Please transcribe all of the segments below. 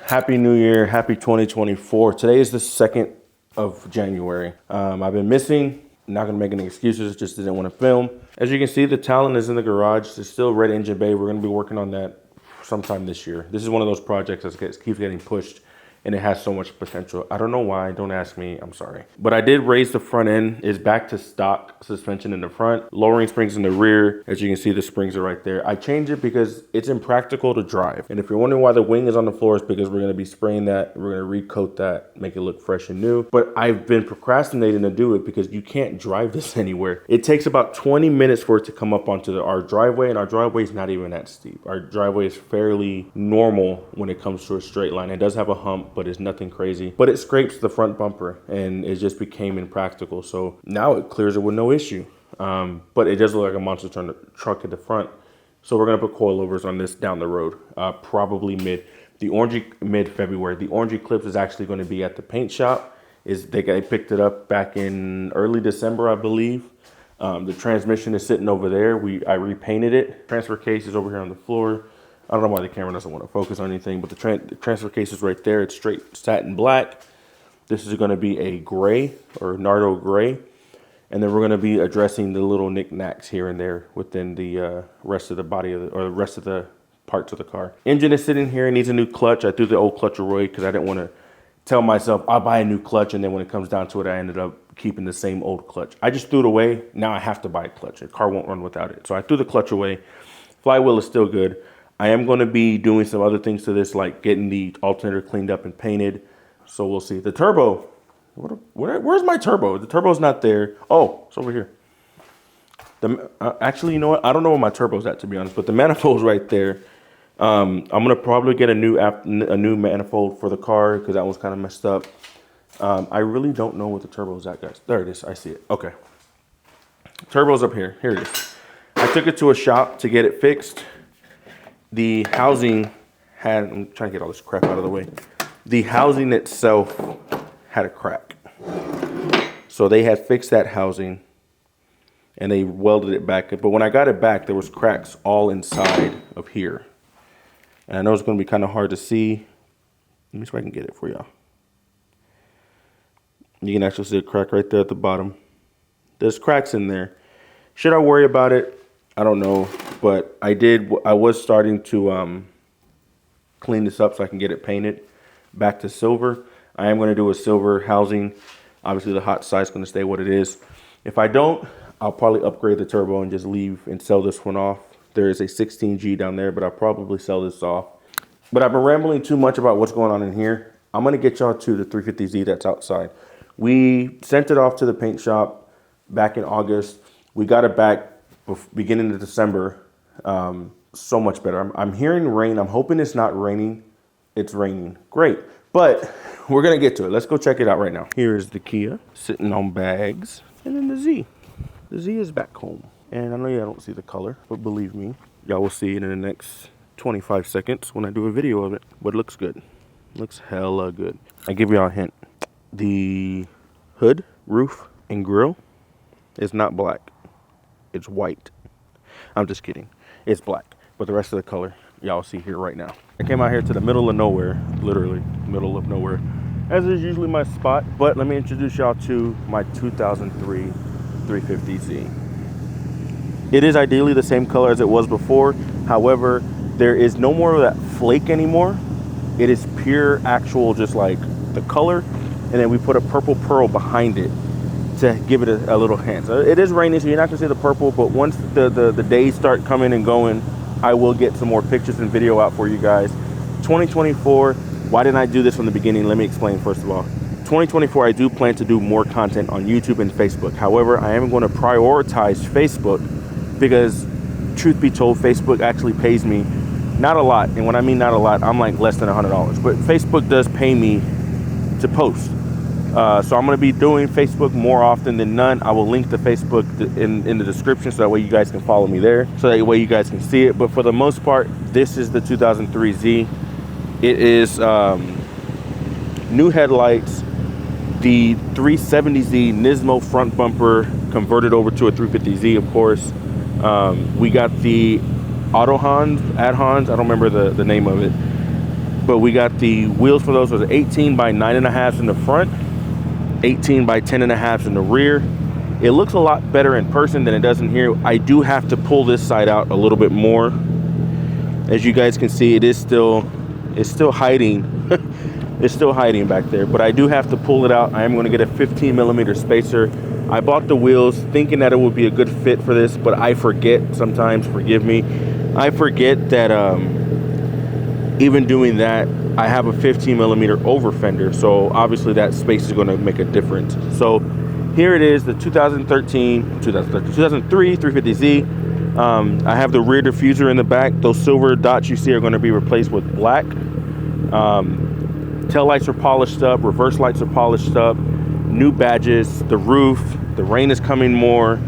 Happy New Year, happy 2024. Today is the 2nd of January. I've been missing, not gonna make any excuses, just didn't wanna film. As you can see, the Talon is in the garage. There's still red engine bay. We're gonna be working on that sometime this year. This is one of those projects that keeps getting pushed and it has so much potential. I don't know why, don't ask me, I'm sorry. But I did raise the front end. It's back to stock suspension in the front, lowering springs in the rear. As you can see, the springs are right there. I changed it because it's impractical to drive. And if you're wondering why the wing is on the floor, it's because we're gonna be spraying that, we're gonna recoat that, make it look fresh and new. But I've been procrastinating to do it because you can't drive this anywhere. It takes about 20 minutes for it to come up onto our driveway, and our driveway is not even that steep. Our driveway is fairly normal when it comes to a straight line. It does have a hump, but it's nothing crazy. But it scrapes the front bumper and it just became impractical. So now it clears it with no issue. But it does look like a monster truck at the front. So we're gonna put coilovers on this down the road, probably mid-February. The orange Eclipse is actually gonna be at the paint shop. They picked it up back in early December, I believe. The transmission is sitting over there. I repainted it. Transfer case is over here on the floor. I don't know why the camera doesn't want to focus on anything, but the transfer case is right there. It's straight satin black. This is going to be a gray or Nardo gray. And then we're going to be addressing the little knickknacks here and there within the rest of the body or the rest of the parts of the car. Engine is sitting here. It needs a new clutch. I threw the old clutch away because I didn't want to tell myself I'll buy a new clutch. And then when it comes down to it, I ended up keeping the same old clutch. I just threw it away. Now I have to buy a clutch. The car won't run without it. So I threw the clutch away. Flywheel is still good. I am going to be doing some other things to this, like getting the alternator cleaned up and painted. So we'll see. The turbo, where's my turbo? The turbo's not there. Oh, it's over here. Actually, you know what? I don't know where my turbo's at, to be honest, but the manifold's right there. I'm going to probably get a new manifold for the car because that one's kind of messed up. I really don't know what the turbo's at, guys. There it is. I see it. Okay. Turbo's up here. Here it is. I took it to a shop to get it fixed. The housing I'm trying to get all this crap out of the way. The housing itself had a crack. So they had fixed that housing and they welded it back. But when I got it back, there was cracks all inside of here. And I know it's going to be kind of hard to see. Let me see if I can get it for y'all. You can actually see a crack right there at the bottom. There's cracks in there. Should I worry about it? I don't know, but I was starting to clean this up so I can get it painted back to silver. I am going to do a silver housing. Obviously, the hot side's going to stay what it is. If I don't, I'll probably upgrade the turbo and just leave and sell this one off. There is a 16G down there, but I'll probably sell this off. But I've been rambling too much about what's going on in here. I'm going to get y'all to the 350Z that's outside. We sent it off to the paint shop back in August. We got it back beginning of December. So much better. I'm hearing rain. I'm hoping it's not raining. It's raining. Great. But we're going to get to it. Let's go check it out right now. Here is the Kia sitting on bags. And then the Z. The Z is back home. And I know y'all don't see the color, but believe me, y'all will see it in the next 25 seconds when I do a video of it. But it looks good. Looks hella good. I give y'all a hint. The hood, roof, and grill is not black. It's white. I'm just kidding. It's black. But the rest of the color, y'all see here right now. I came out here to the middle of nowhere, literally middle of nowhere, as is usually my spot. But let me introduce y'all to my 2003 350Z. It is ideally the same color as it was before. However, there is no more of that flake anymore. It is pure actual, just like the color. And then we put a purple pearl behind it to give it a little hint. So it is raining, so you're not gonna see the purple, but once the days start coming and going, I will get some more pictures and video out for you guys. 2024, why didn't I do this from the beginning? Let me explain first of all. 2024, I do plan to do more content on YouTube and Facebook. However, I am gonna prioritize Facebook because truth be told, Facebook actually pays me not a lot. And when I mean not a lot, I'm like less than $100. But Facebook does pay me to post. So I'm going to be doing Facebook more often than none. I will link the Facebook in the description so that way you guys can follow me there. So that way you guys can see it. But for the most part, this is the 2003Z. It is new headlights, the 370Z Nismo front bumper converted over to a 350Z, of course. We got the Ad-Hans, I don't remember the name of it. but we got the wheels for those. Was 18 by 9.5 in the front, 18 by 10.5 in the rear. It looks a lot better in person than it does in here. I do have to pull this side out a little bit more. As you guys can see, it's still hiding. It's still hiding back there, but I do have to pull it out. I am going to get a 15mm spacer. I bought the wheels thinking that it would be a good fit for this, but I forget sometimes, forgive me. I forget that even doing that, I have a 15mm over fender, so obviously that space is going to make a difference. So here it is, the 2003 350Z. I have the rear diffuser in the back. Those silver dots you see are going to be replaced with black. Tail lights are polished up, reverse lights are polished up, new badges, the roof, the rain is coming more.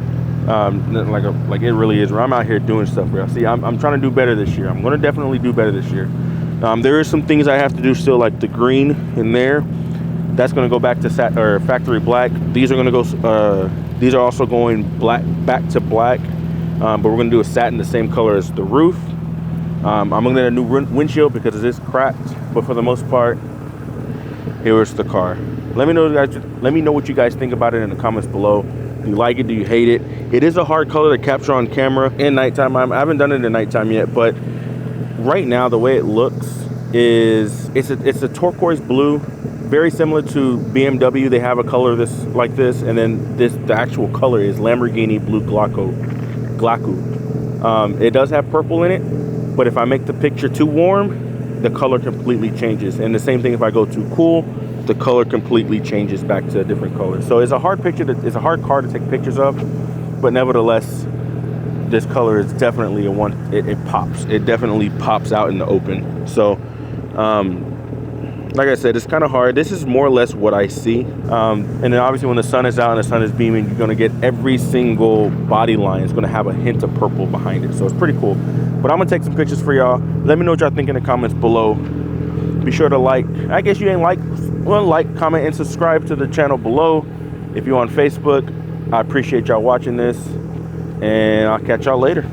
Like it really is. I'm out here doing stuff, bro. See, I'm trying to do better this year. I'm going to definitely do better this year. There is some things I have to do still, like the green in there. That's going to go back to factory black. These are going to go. These are also going black, back to black. But we're going to do a satin the same color as the roof. I'm going to get a new windshield because it is cracked. But for the most part, here's the car. Let me know, guys. Let me know what you guys think about it in the comments below. Do you like it? Do you hate it? It is a hard color to capture on camera in nighttime. I haven't done it in nighttime yet, but right now the way it looks is it's a turquoise blue, very similar to BMW. They have a color like this, and then the actual color is Lamborghini blue Glacu. It does have purple in it, but if I make the picture too warm, the color completely changes. And the same thing if I go too cool, the color completely changes back to a different color. So it's a hard it's a hard car to take pictures of, but nevertheless, this color is definitely it pops. It definitely pops out in the open. So like I said, it's kind of hard. This is more or less what I see. And then obviously when the sun is out and the sun is beaming, you're gonna get every single body line is gonna have a hint of purple behind it. So it's pretty cool. But I'm gonna take some pictures for y'all. Let me know what y'all think in the comments below. Be sure to like, I guess you ain't like, well, like, comment, and subscribe to the channel below. If you're on Facebook, I appreciate y'all watching this, and I'll catch y'all later.